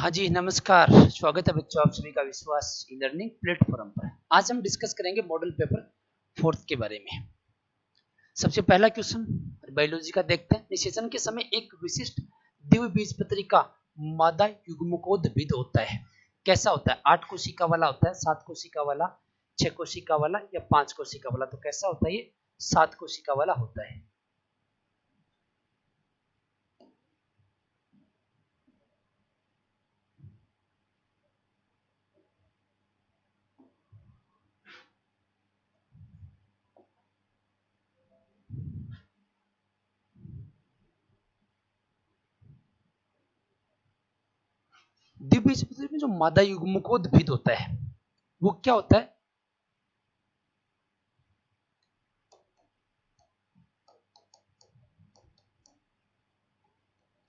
हाँ जी, नमस्कार। स्वागत है बच्चों आप सभी का विश्वास ई लर्निंग प्लेटफॉर्म पर। आज हम डिस्कस करेंगे मॉडल पेपर 4th के बारे में। सबसे पहला क्वेश्चन बायोलॉजी का देखते हैं। निषेचन के समय एक विशिष्ट द्विबीजपत्री का मादा युग्मकोद्भिद होता है। कैसा होता है? 8 कोशिका वाला होता है, 7 कोशिका वाला, 6 कोशिका वाला या 5 कोशिका वाला? तो कैसा होता है? ये 7 कोशिका वाला होता है। द्विबीजपत्री में जो मादा युग्मकोद्भिद होता है वो क्या होता है?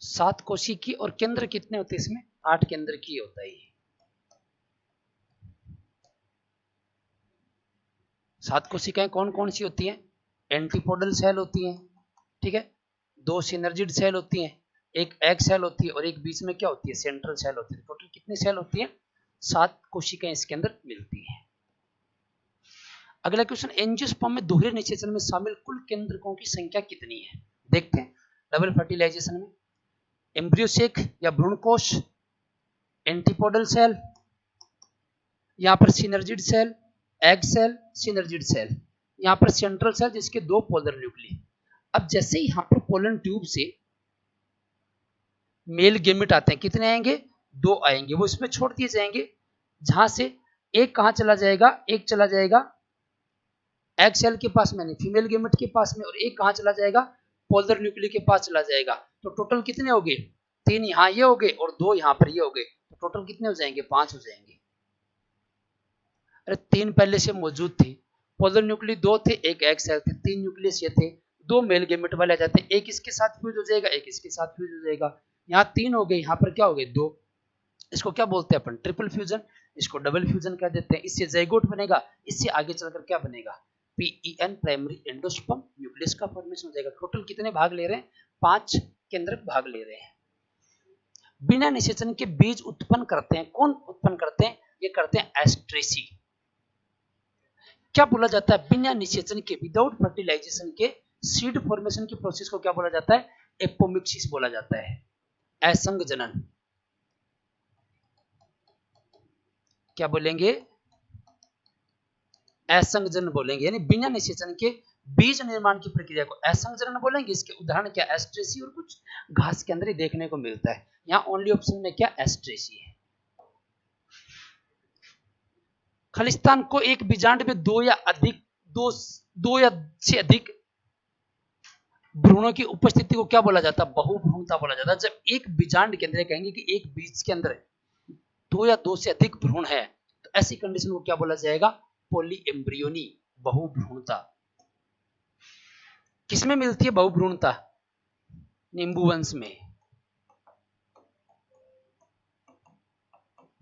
सात कोशिकी और केंद्र कितने होते हैं इसमें? 8 केंद्र की होता है ये। 7 कोशिकाएं कौन कौन सी होती हैं? एंटीपोडल सेल होती हैं, ठीक है, 2 सिनर्जिड सेल होती हैं, एक एग सेल होती है और एक बीच में क्या होती है? सेंट्रल सेल होती है। टोटल कितनी सेल होती है? 7 कोशिकाएं इसके अंदर मिलती हैं। अगला क्वेश्चन, एंजियोस्पर्म में दोहरे निषेचन में शामिल कुल केंद्रकों की संख्या कितनी है? देखते हैं। डबल फर्टिलाइजेशन में एम्ब्रियोसेक या भ्रूणकोश, एंटीपोडल सेल, यहाँ पर synergid cell, egg cell, synergid cell, यहाँ पर सेंट्रल सेल जिसके 2 पोलर न्यूक्लियस। अब जैसे ही यहाँ पर पोलन ट्यूब से मेल गेमेट आते हैं, कितने आएंगे? 2 आएंगे, वो इसमें छोड़ दिए जाएंगे, जहां से एक कहां चला जाएगा? एक चला जाएगा एग सेल के पास में, फीमेल गेमेट के पास में, और एक कहां चला जाएगा? पोलर न्यूक्लियस के पास चला जाएगा। तो टोटल कितने हो गए? 3 यहाँ ये हो गए और 2 यहाँ पर ये हो गए। तो टोटल कितने हो जाएंगे? 5 हो जाएंगे। अरे 3 पहले से मौजूद थे, पोलर न्यूक्लियस 2 थे, एक एग सेल थे, 3 न्यूक्लियस ये थे, 2 मेल गेमेट वाले आ जाते हैं, एक इसके साथ फ्यूज हो जाएगा, एक इसके साथ फ्यूज हो जाएगा। यहाँ 3 हो गए, यहाँ पर क्या हो गए? 2। इसको क्या बोलते हैं अपन? ट्रिपल फ्यूजन, इसको डबल फ्यूजन कह देते हैं। इससे जाइगोट बनेगा, इससे आगे चलकर क्या बनेगा? पीईएन, प्राइमरी एंडोस्पर्म, न्यूक्लियस का फॉर्मेशन हो जाएगा। टोटल कितने भाग ले रहे हैं? 5 केंद्रक भाग ले रहे हैं। बिना निषेचन के बीज उत्पन्न करते हैं, कौन उत्पन्न करते हैं? ये करते हैं एस्ट्रेसी। क्या बोला जाता है? बिना निषेचन के, विदाउट फर्टिलाइजेशन के सीड फॉर्मेशन की प्रोसेस को क्या बोला जाता है? एपोमिक्सिस बोला जाता है, असंग जनन। क्या बोलेंगे? असंगजन बोलेंगे, यानी बिना निषेचन के बीज निर्माण की प्रक्रिया को असंगजन बोलेंगे। इसके उदाहरण क्या? एस्ट्रेसी और कुछ घास के अंदर ही देखने को मिलता है। यहाँ ओनली ऑप्शन में क्या? एस्ट्रेसी है। खलिस्तान को एक बीजांड में दो या से अधिक भ्रूणों की उपस्थिति को क्या बोला जाता है? बहुभ्रूणता बोला जाता है। जब एक बीजांड के अंदर कहेंगे कि एक बीज के अंदर 2 या 2 से अधिक भ्रूण है, तो ऐसी कंडीशन को क्या बोला जाएगा? पॉली एम्ब्रियोनी, बहुभ्रूणता। किसमें मिलती है बहुभ्रूणता? नींबू वंश में,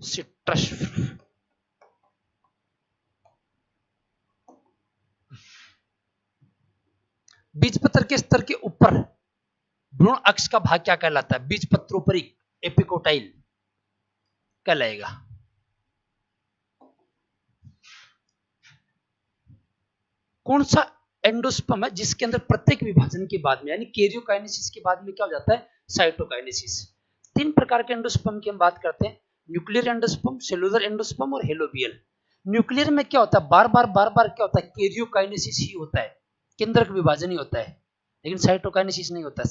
सिट्रस। बीजपत्र के स्तर के ऊपर भ्रूण अक्ष का भाग क्या कहलाता है? बीजपत्रोपरी, एपिकोटाइल कहलाएगा। कौन सा एंडोस्पर्म है जिसके अंदर प्रत्येक विभाजन के बाद में, यानी कैरियोकाइनेसिस के बाद में क्या हो जाता है? साइटोकाइनेसिस। 3 प्रकार के एंडोस्पर्म की हम बात करते हैं, न्यूक्लियर एंडोस्पर्म, सेलुलर एंडोस्पर्म और हेलोबियल। न्यूक्लियर में क्या होता है? बार बार क्या होता है? कैरियोकाइनेसिस ही होता है, केंद्रक विभाजन ही होता है, लेकिन साइटोकाइनेसिस नहीं होता।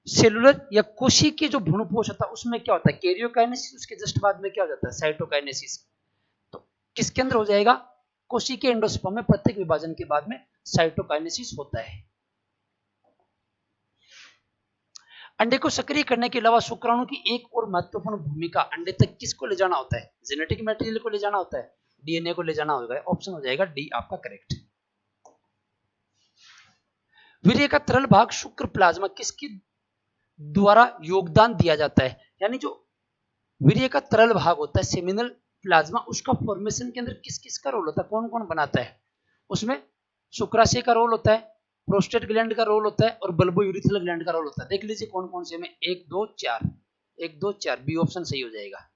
सेलुलर या कोशिकीय के जो भ्रूणपोष होता है उसमें क्या होता है? कैरियोकाइनेसिस, उसके जस्ट बाद में क्या हो जाता है? साइटोकाइनेसिस। तो किसके अंदर हो जाएगा? कोशिकीय एंडोस्पर्म में प्रत्येक विभाजन के बाद में साइटोकाइनेसिस होता है। अंडे को सक्रिय करने के अलावा शुक्राणु की एक और महत्वपूर्ण भूमिका, अंडे तक किसको ले जाना होता है? जेनेटिक मटेरियल को ले जाना होता है, डीएनए को ले जाना होगा। ऑप्शन हो जाएगा डी आपका करेक्ट। वीर्य का तरल भाग शुक्र प्लाज्मा किसके द्वारा योगदान दिया जाता है? यानी जो वीर्य का तरल भाग होता है, सेमिनल प्लाज्मा, उसका फॉर्मेशन के अंदर किस किस का रोल होता है? कौन कौन बनाता है? उसमें शुक्राशय का रोल होता है, प्रोस्टेट ग्लैंड का रोल होता है और बल्बोयूरिथ्रल ग्लैंड का रोल होता है। देख लीजिए कौन कौन से में, 1 2 4, 1 2 4 बी ऑप्शन सही हो जाएगा।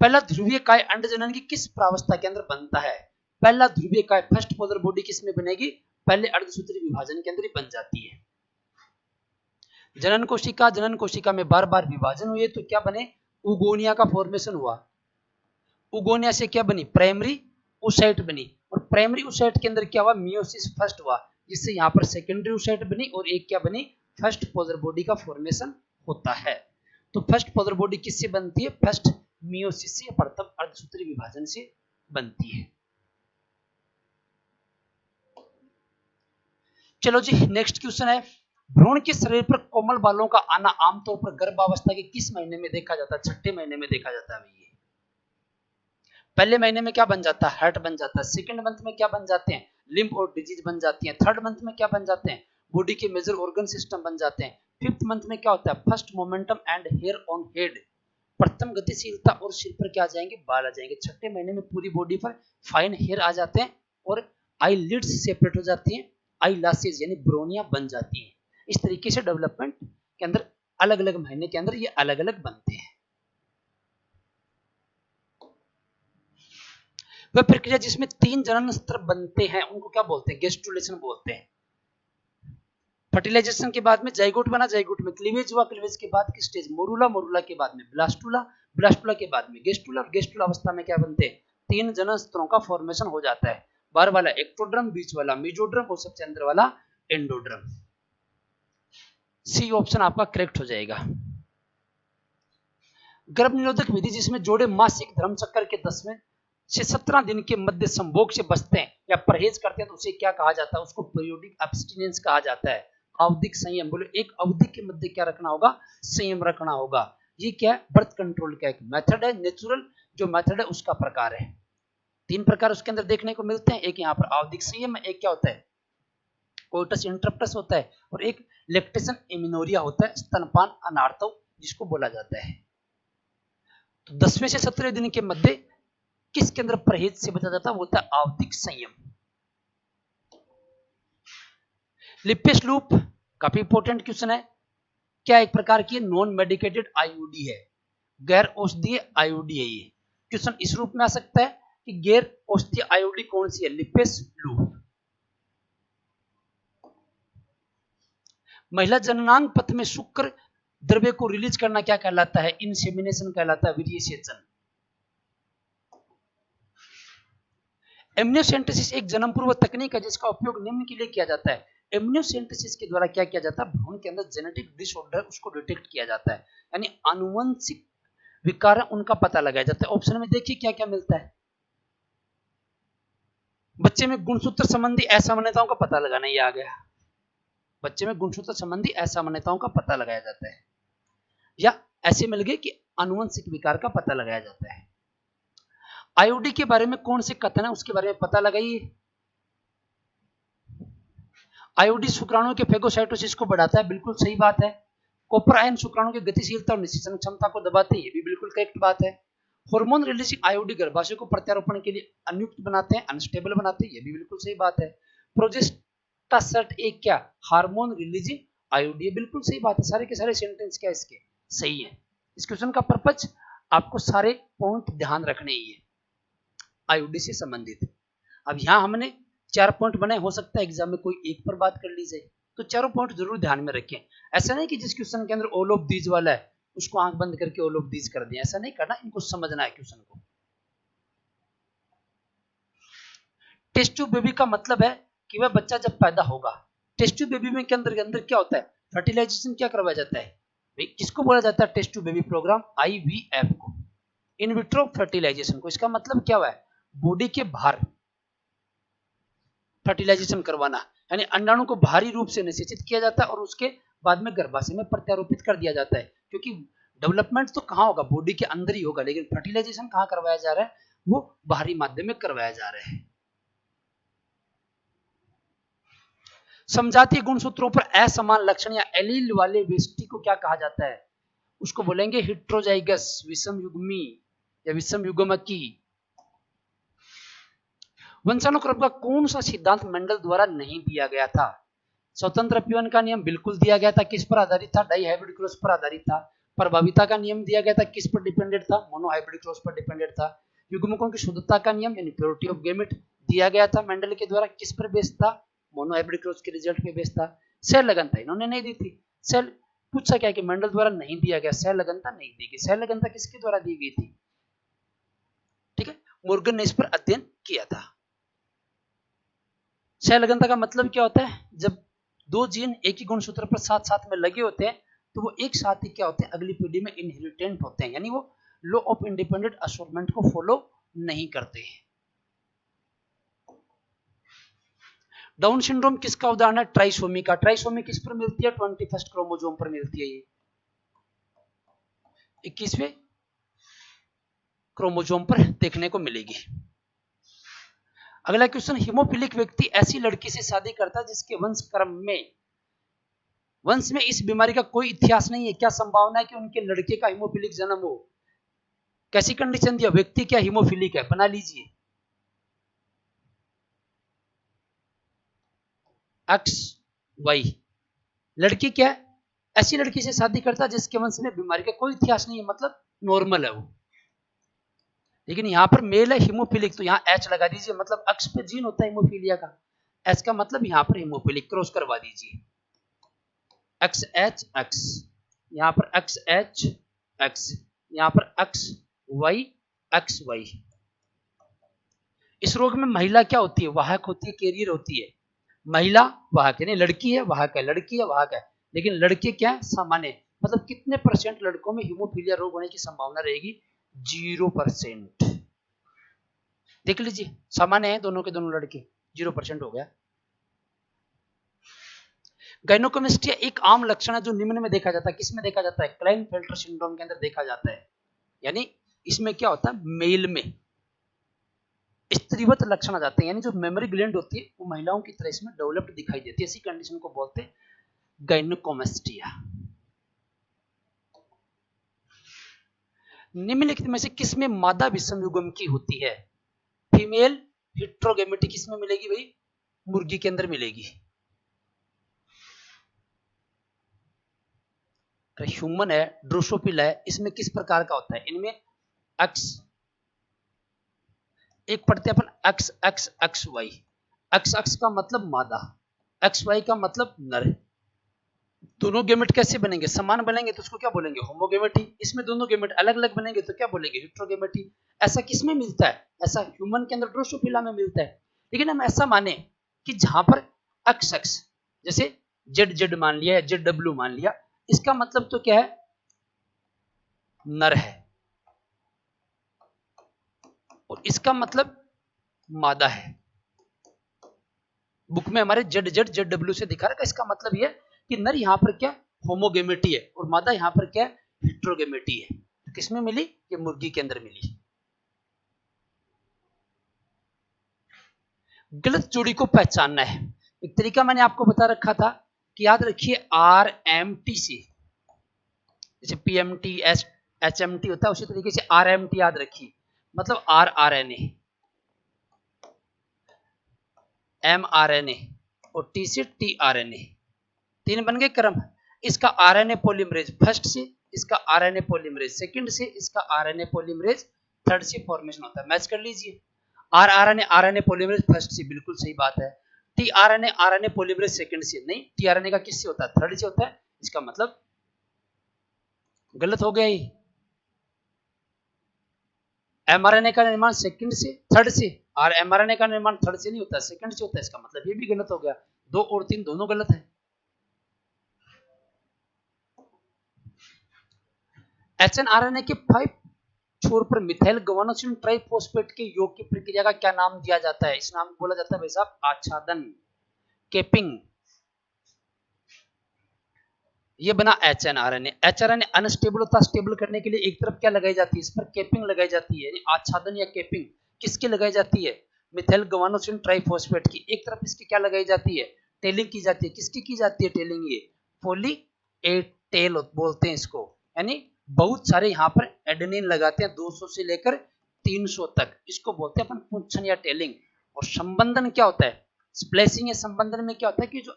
पहला ध्रुवीय काय अंडजनन की किस प्रावस्था के अंदर बनता है? पहला ध्रुवीय काय फर्स्ट पोलर बॉडी किस में बनेगी? पहले अर्धसूत्री विभाजन के अंदर ही बन जाती है। जनन कोशिका में बार बार विभाजन हुए तो क्या बने? उगोनिया का फॉर्मेशन हुआ। उगोनिया से क्या बनी? प्राइमरी ओसाइट बनी, और प्राइमरी ओसाइट के अंदर क्या हुआ? मियोसिस फर्स्ट हुआ, जिससे यहाँ पर सेकेंडरी ओसाइट बनी और एक क्या बनी? फर्स्ट पोलर बॉडी का फॉर्मेशन होता है। तो फर्स्ट पोलर बॉडी किससे बनती है? फर्स्ट मियोसिस से, प्रथम अर्धसूत्री विभाजन से बनती है। चलो जी, नेक्स्ट क्वेश्चन है, भ्रूण के शरीर पर कोमल बालों का आना आमतौर पर गर्भावस्था के किस महीने में देखा जाता है? छठे महीने में देखा जाता है। पहले महीने में क्या बन जाता है? हर्ट बन जाता है। सेकंड मंथ में क्या बन जाते हैं? लिम्फ और डिजीज बन जाती हैं। थर्ड मंथ में क्या बन जाते हैं? बॉडी के मेजर ऑर्गन सिस्टम बन जाते हैं। फिफ्थ मंथ में क्या होता है? First momentum and hair on head, प्रथम गतिशीलता और सिर पर क्या आ जाएंगे? बाल आ जाएंगे। छठे महीने में पूरी बॉडी पर फाइन हेयर आ जाते हैं और आई लिड्स सेपरेट हो जाती हैं, आई लासेज यानी ब्रोनिया बन जाती है। इस तरीके से डेवलपमेंट के अंदर अलग अलग महीने के अंदर ये अलग अलग बनते हैं। वह प्रक्रिया जिसमें 3 जनन स्तर बनते हैं उनको क्या बोलते हैं? गेस्टुलेशन बोलते हैं। फर्टिलाइजेशन के बाद में जाइगोट बना, जाइगोट में क्लीवेज हुआ, क्लीवेज के बाद की स्टेज मोरूला, मोरूला के बाद में ब्लास्टुला, ब्लास्टुला के बाद में गेस्टुला, और गेस्टुला अवस्था में क्या बनते हैं? 3 जनन स्तरों का फॉर्मेशन हो जाता है। बाहर वाला एक्टोड्रम, बीच वाला मेजोड्रम और सबसे अंदर वाला एंडोड्रम। सी ऑप्शन आपका करेक्ट हो जाएगा। गर्भ निरोधक विधि जिसमें जोड़े मासिक धर्मचक्र के 10वें से 17 दिन के मध्य संभोग से बचते हैं या परहेज करते हैं तो उसे क्या कहा जाता है? उसको पीरियोडिक एब्स्टिनेंस कहा जाता है। आवधिक संयम, बोले एक अवधि के मध्य क्या रखना होगा? संयम रखना होगा। ये क्या है? बर्थ कंट्रोल का एक मेथड है, नेचुरल जो मेथड है उसका प्रकार है। 3 प्रकार उसके अंदर देखने को मिलते हैं। एक यहाँ पर आवधिक संयम, एक क्या होता है? कोइटस इंटरप्टस होता है, और एक लैक्टेशन एमिनोरिया होता है, स्तनपान अनार्थव जिसको बोला जाता है। तो 10वें से 17वें दिन के मध्य किसके अंदर परहेज से बचा जाता है? वो होता है आवधिक संयम। लिपेस लूप काफी इंपॉर्टेंट क्वेश्चन है। क्या एक प्रकार की नॉन मेडिकेटेड आईयूडी है, गैर औषधीय आईयूडी है। ये क्वेश्चन इस रूप में आ सकता है कि गैर औषधीय आईयूडी कौन सी है? Lipase loop. महिला जननांग पथ में शुक्र द्रव्य को रिलीज करना क्या कहलाता है? इंसेमिनेशन कहलाता है, वीर्यसेचन। एम्नियोसेंटेसिस एक जन्म पूर्व तकनीक है जिसका उपयोग निम्न के लिए किया जाता है। एम्नियोसेंटेसिस के द्वारा क्या किया जाता है? भ्रूण के अंदर जेनेटिक डिसऑर्डर उसको डिटेक्ट किया जाता है, यानी आनुवंशिक विकार उनका पता लगाया जाता है। ऑप्शन में देखिए क्या क्या मिलता है। बच्चे में गुणसूत्र संबंधी असामान्यताओं का पता लगाना, ये आ गया। बच्चे में गुणसूत्र संबंधी असामान्यताओं का पता लगाया जाता है, या ऐसे मिल गए कि आनुवंशिक विकार का पता लगाया जाता है। आईओडी के बारे में कौन से कथन है उसके बारे में पता लगाइए। आईओडी शुक्राणु के फेगोसाइटोसिस को बढ़ाता है, बिल्कुल सही बात है। कॉपर आयन शुक्राणु की गतिशीलता और निषेचन क्षमता को दबाते हैं, ये भी बिल्कुल करेक्ट बात है। हार्मोन रिलीजिंग आईओडी गर्भाशय को प्रत्यारोपण के लिए अनियुक्त बनाते हैं, अनस्टेबल बनाते हैं, ये भी बिल्कुल सही बात है। प्रोजेस्टासर्ट एक क्या? हार्मोन रिलीजिंग आईओडी, बिल्कुल सही बात है। सारे के सारे सेंटेंस क्या इसके सही है। इस क्वेश्चन का पर्पज आपको सारे पॉइंट ध्यान रखने ही है आईओडी से संबंधित। अब यहाँ हमने 4 पॉइंट बने, हो सकता है एग्जाम में कोई एक पर बात कर ली जाए, तो चारों पॉइंट जरूर ध्यान में रखें। ऐसा नहीं कि जिस क्वेश्चन के अंदर ऑल ऑफ दीज वाला है उसको आंख बंद करके ऑल ऑफ दीज कर दिया, ऐसा नहीं करना, इनको समझना है क्वेश्चन को। टेस्ट ट्यूब बेबी का मतलब है कि वह बच्चा जब पैदा होगा, टेस्ट ट्यूब बेबी में के अंदर क्या होता है? फर्टिलाइजेशन क्या करवाया जाता है? किसको बोला जाता है test tube baby program? IVF को, इन विट्रो फर्टिलाइजेशन को। इसका मतलब क्या हुआ है? बॉडी के बाहर फर्टिलाइजेशन करवाना, यानी अंडाणु को भारी रूप से निषेचित किया जाता है और उसके बाद में गर्भाशय में प्रत्यारोपित कर दिया जाता है। क्योंकि डेवलपमेंट तो कहाँ होगा? बॉडी के अंदर ही होगा, लेकिन फर्टिलाइजेशन कहाँ करवाया जा रहा है? वो बाहरी माध्यम में करवाया जा रहा है। समजातीय गुणसूत्रों पर असमान लक्षण या एलील वाले व्यक्ति को क्या कहा जाता है? उसको बोलेंगे हेट्रोजाइगस, विषम युग्मी या विषम युग्मकी। वंशानुक्रम का कौन सा सिद्धांत मेंडल द्वारा नहीं दिया गया था? स्वतंत्र अपीवन का नियम बिल्कुल दिया गया था, किस पर आधारित था? डाई हाइब्रिड क्रॉस पर आधारित था। प्रभाविता का नियम दिया गया था, किस पर डिपेंडेंट था? मोनो हाइब्रिड क्रॉस पर डिपेंडेंट था। युग्मकों की शुद्धता का नियम यानी प्योरिटी ऑफ गैमेट दिया गया था मेंडल के द्वारा, किस पर बेस्ड था? मोनो हाइब्रिड क्रॉस के रिजल्ट पे बेस्ड था। सेल लगनता इन्होंने नहीं दी थी। सेल पूछा क्या कि मेंडल द्वारा नहीं दिया गया, सेल लगनता नहीं दी गई। सेल लगनता किसके द्वारा दी गई थी? ठीक है, मोर्गन ने इस पर अध्ययन किया था। सेल लगनता का मतलब क्या होता है? जब दो जीन एक ही गुणसूत्र पर साथ साथ में लगे होते हैं तो वो एक साथ ही क्या होते हैं? अगली पीढ़ी में इनहेरिटेंट होते हैं, यानी वो लॉ ऑफ इंडिपेंडेंट असोर्टमेंट को फॉलो नहीं करते। डाउन सिंड्रोम किसका उदाहरण है? ट्राइसोमी का। ट्राइसोमी किस पर मिलती है? 21 क्रोमोसोम पर मिलती है। ये 21वें क्रोमोसोम पर देखने को मिलेगी। अगला क्वेश्चन, हीमोफिलिक व्यक्ति ऐसी लड़की से शादी करता है जिसके वंश में इस बीमारी का कोई इतिहास नहीं है, क्या संभावना है कि उनके लड़के का हीमोफिलिक जन्म हो? कैसी कंडीशन दिया? व्यक्ति क्या हीमोफिलिक है? बना लीजिए। X Y. लड़की क्या है? ऐसी लड़की से शादी करता है जिसके वंश में बीमारी का कोई इतिहास नहीं है, मतलब नॉर्मल है वो। लेकिन यहाँ पर मेल है हीमोफिलिक, तो यहाँ एच लगा दीजिए, मतलब एक्स पे जीन होता है हीमोफीलिया का, एच का मतलब यहाँ पर हीमोफिलिक, क्रॉस करवा दीजिए। एक्स एच एक्स, यहाँ पर एक्स एच एक्स, यहाँ पर एक्स वाई एक्स वाई। इस रोग में महिला क्या होती है? वाहक होती है, कैरियर होती है। महिला वाहक यानी लड़की है वाहक है, लड़की है वाहक है। लेकिन लड़के क्या है? सामान्य। मतलब कितने % लड़कों में हीमोफीलिया रोग होने की संभावना रहेगी? 0%। देख लीजिए, सामान्य है दोनों के दोनों लड़के, 0% हो गया। गाइनोकोमेस्टिया एक आम लक्षण है जो निम्न में देखा जाता है। किसमें देखा जाता है? क्लाइनफेल्टर सिंड्रोम के अंदर देखा जाता है। यानी इसमें क्या होता है? मेल में स्त्रीवत लक्षण आ जाते हैं, यानी जो मेमोरी ग्लैंड होती है वो महिलाओं की तरह इसमें डेवलप्ड दिखाई देती है। ऐसी कंडीशन को बोलते हैं गाइनोकोमेस्टिया। निम्नलिखित में से किसमें मादा विषम युग्म की होती है? फीमेल हेट्रोगेमेटी किसमें मिलेगी भाई? मुर्गी के अंदर मिलेगी। ह्यूमन है, ड्रोसोफिला है, इसमें किस प्रकार का होता है? इनमें एक्स एक पढ़ते हैं अपन, X X X Y. X X का मतलब मादा, एक्स वाई का मतलब नर। दोनों गेमेट कैसे बनेंगे? समान बनेंगे तो उसको क्या बोलेंगे? होमोगेमेटी। इसमें दोनों गेमेट अलग अलग बनेंगे तो क्या बोलेंगे? हेट्रोगेमेटी। ऐसा किसमें मिलता है? ऐसा ह्यूमन के अंदर ड्रोसोफिला में मिलता है। लेकिन हम ऐसा माने कि जहां पर एक्स एक्स, जैसे जेड जेड मान लिया या जेड डब्ल्यू मान लिया, इसका मतलब तो क्या है? नर है, और इसका मतलब मादा है। बुक में हमारे जेड जेड जेड डब्ल्यू से दिखा रखा, इसका मतलब यह कि नर यहाँ पर क्या? होमोगेमेटी है, और मादा यहाँ पर क्या? हेट्रोगेमेटी है। तो किसमें मिली? ये मुर्गी के अंदर मिली। गलत जोड़ी को पहचानना है। एक तरीका मैंने आपको बता रखा था कि याद रखिए RMT से, जैसे PMT HMT होता है, उसी तरीके से RMT याद रखिए, मतलब rRNA, mRNA और T से tRNA। 3 बन गए क्रम। इसका RNA पॉलीमरेज फर्स्ट से, इसका RNA पॉलीमरेज सेकंड से, इसका RNA पॉलीमरेज थर्ड से फॉर्मेशन होता है। मैच कर लीजिए। RNA पॉलीमरेज फर्स्ट से, बिल्कुल सही बात है। tRNA पॉलीमरेज सेकंड से, नहीं, tRNA का किससे होता है? थर्ड से होता है। इसका मतलब गलत हो गया। ही mRNA का निर्माण सेकंड से थर्ड से, और mRNA का निर्माण थर्ड से नहीं होता, सेकंड से होता है। इसका मतलब ये भी गलत हो गया। 2 और 3 दोनों गलत है। HNRNA के 5 छोर पर मिथाइल गुआनोसिन ट्राइफॉस्फेट के योग की प्रक्रिया का क्या नाम दिया जाता है? इस नाम को बोला जाता है भाई साहब आच्छादन, केपिंग। ये बना HNRNA। HRNA अनस्टेबल होता है, स्टेबल करने के लिए एक तरफ क्या लगाई जाती है? इस पर केपिंग लगाई जाती है, यानी आच्छादन या केपिंग किसकी लगाई जाती है? मिथाइल गुआनोसिन ट्राइफॉस्फेट की। एक तरफ इसकी क्या लगाई जाती है? टेलिंग की जाती है। किसकी की जाती है टेलिंग? ये पॉली ए टेल बोलते हैं इसको, यानी बहुत सारे यहाँ पर एडेनिन लगाते हैं, 200 से लेकर 300 तक। इसको बोलते हैं अपन फंक्शन या टेलिंग। और संबंधन क्या होता है? स्प्लेसिंग या संबंधन में क्या होता है कि जो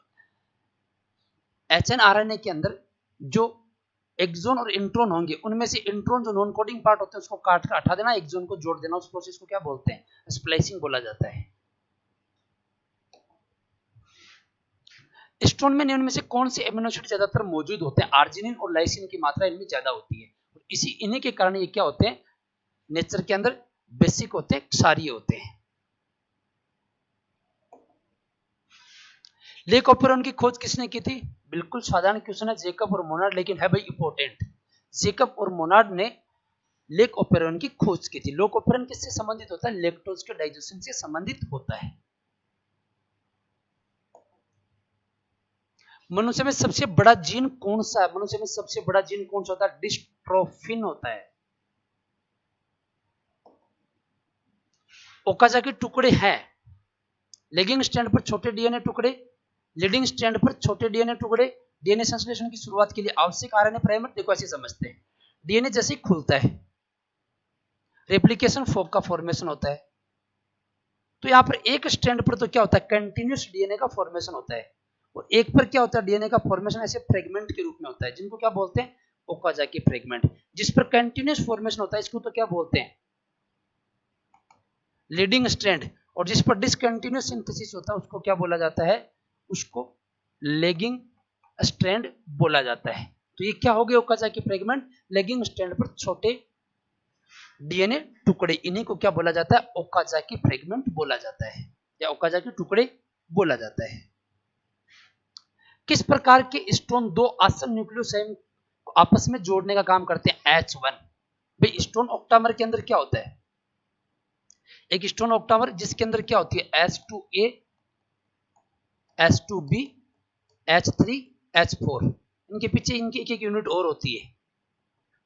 HNRNA के अंदर जो एक्सोन और इंट्रोन होंगे, उनमें से इंट्रोन जो नॉन कोडिंग पार्ट होते हैं उसको काट कर हटा देना, एक्सोन को जोड़ देना, उस प्रोसेस को क्या बोलते हैं? स्प्लाइसिंग बोला जाता है। स्टोन में इनमें से कौन से एमिनो एसिड ज्यादातर मौजूद होते हैं? आर्जिनिन और लाइसिन की मात्रा इनमें ज्यादा होती है, इसी इन्हीं के कारण ये क्या होते हैं? नेचर के अंदर बेसिक होते हैं, क्षारीय होते हैं। लेक ऑपेरॉन की खोज किसने की थी? बिल्कुल साधारण क्वेश्चन है, जेकब और मोनार्ड, लेकिन है भाई इंपॉर्टेंट। जेकब और मोनार्ड ने लेक ऑपेरॉन की खोज की थी। लेक ऑपेरॉन किससे संबंधित होता है? लैक्टोज के डाइजेशन से संबंधित होता है। मनुष्य में सबसे बड़ा जीन कौन सा है? मनुष्य में सबसे बड़ा जीन कौन सा होता है? डिस्ट्रोफिन होता है। ओकाजाकी टुकड़े हैं लेगिंग स्ट्रैंड पर छोटे डीएनए टुकड़े, लीडिंग स्ट्रैंड पर छोटे डीएनए टुकड़े। डीएनए संश्लेषण की शुरुआत के लिए आवश्यक आरएनए प्राइमर, देखो ऐसे समझते हैं, डीएनए जैसे ही खुलता है रेप्लिकेशन फोक का फॉर्मेशन होता है, तो यहाँ पर एक स्ट्रैंड पर तो क्या होता है? कंटिन्यूस डीएनए का फॉर्मेशन होता है, और एक पर क्या होता है? डीएनए का फॉर्मेशन ऐसे फ्रेगमेंट के रूप में होता है, जिनको क्या बोलते हैं? Okazaki fragment. जिस पर कंटिन्यूस फॉर्मेशन होता है इसको तो क्या बोलते हैं? Leading strand. और जिस पर डिसकंटिन्यूस सिंथेसिस होता है उसको क्या बोला जाता है? उसको लेगिंग स्ट्रैंड बोला जाता है। तो ये क्या हो गया? ओकाजाकी फ्रेगमेंट, लेगिंग स्ट्रैंड पर छोटे डीएनए टुकड़े, इन्हीं को क्या बोला जाता है? ओकाजाकी फ्रेगमेंट बोला जाता है, या ओकाजाकी टुकड़े बोला जाता है। किस प्रकार के स्टोन दो आसन्न न्यूक्लियोसाइड को आपस में जोड़ने का काम करते हैं? H1। भाई स्टोन ऑक्टामर के अंदर क्या होता है? एक स्टोन ऑक्टामर जिसके अंदर क्या होती है? H2A, H2B, H3, H4। इनके पीछे इनकी एक एक यूनिट और होती है,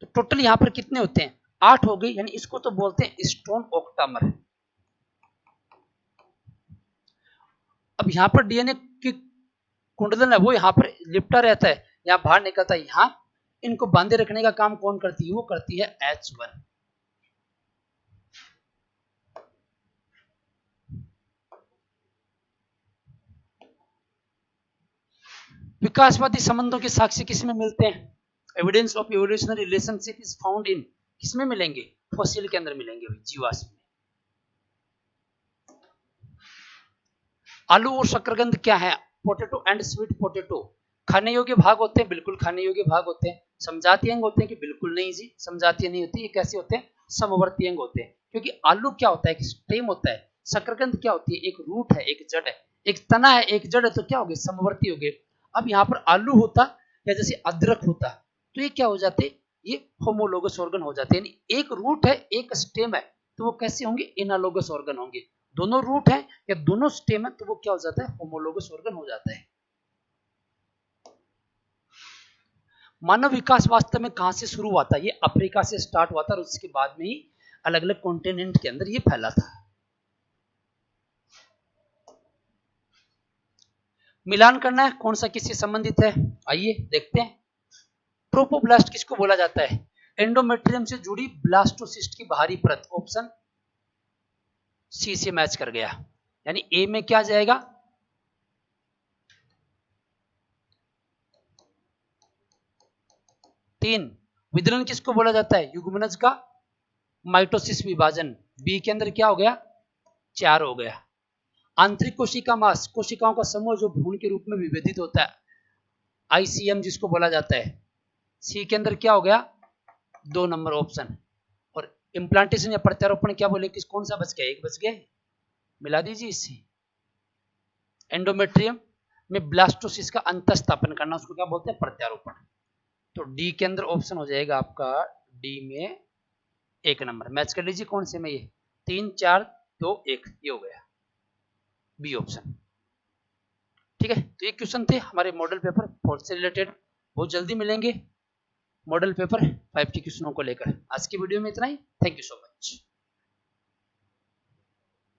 तो टोटल यहां पर कितने होते हैं? 8 हो गई, यानी इसको तो बोलते हैं स्टोन ऑक्टामर। अब यहां पर डीएनए की कुंडलन है वो यहां पर लिपटा रहता है, यहां बाहर निकलता है, यहां इनको बांधे रखने का काम कौन करती है? वो करती है H1। विकासवादी संबंधों के साक्ष्य किसमें मिलते हैं? Evidence of evolutionary relationship is found in, किसमें मिलेंगे? फॉसिल के अंदर मिलेंगे, जीवाश्म में। आलू और शकरकंद क्या है? Potato and sweet potato. खाने योग्य भाग होते हैं? बिल्कुल खाने योग्य भाग होते हैं। समजातीय अंग होते हैं कि? बिल्कुल नहीं जी, समजातीय नहीं होती। ये कैसे होते हैं? समवर्ती अंग होते हैं, क्योंकि आलू क्या होता है? एक स्टेम होता है। शकरकंद क्या होती है? एक रूट है, एक जड़ है, एक तना है, एक जड़ है, तो क्या हो गए? समवर्ती हो गए। अब यहाँ पर आलू होता या जैसे अदरक होता, तो ये क्या हो जाते? ये होमोलोगस ऑर्गन हो जाते हैं। यानी एक रूट है, एक स्टेम है, तो वो कैसे होंगे? एनालोगस ऑर्गन होंगे। दोनों रूट है या दोनों स्टेम है, तो वो क्या हो जाता है? होमोलोगस ऑर्गन हो जाता है। मानव विकास वास्तव में कहां से शुरू हुआ था? ये अफ्रीका से स्टार्ट हुआ था, और उसके बाद में ही अलग अलग कॉन्टिनेंट के अंदर ये फैला था। मिलान करना है, कौन सा किससे संबंधित है? आइए देखते हैं। ट्रोपोब्लास्ट किसको बोला जाता है? एंडोमेट्रियम से जुड़ी ब्लास्टोसिस्ट की बाहरी परत। ऑप्शन सी से मैच कर गया, यानी ए में क्या जाएगा? तीन। विदलन किसको बोला जाता है? युग्मनज का माइटोसिस विभाजन। बी के अंदर क्या हो गया? 4 हो गया। आंतरिक कोशिका मास, कोशिकाओं का समूह जो भ्रूण के रूप में विभेदित होता है, आईसीएम जिसको बोला जाता है। सी के अंदर क्या हो गया? 2 नंबर ऑप्शन। और इम्प्लांटेशन या प्रत्यारोपण क्या बोले? किस कौन सा बच गया? एक बच गए, मिला दीजिए इससे। एंडोमेट्रियम में ब्लास्टोसिस का अंतःस्थापन करना, उसको क्या बोलते हैं? प्रत्यारोपण। तो डी के अंदर ऑप्शन हो जाएगा आपका डी में 1 नंबर। मैच कर लीजिए कौन से में, ये 3 4 2 1, ये हो गया बी ऑप्शन। ठीक है, तो ये क्वेश्चन थे हमारे मॉडल पेपर 4 से रिलेटेड। बहुत जल्दी मिलेंगे मॉडल पेपर 5 के क्वेश्चनों को लेकर। आज की वीडियो में इतना ही। Thank you so much.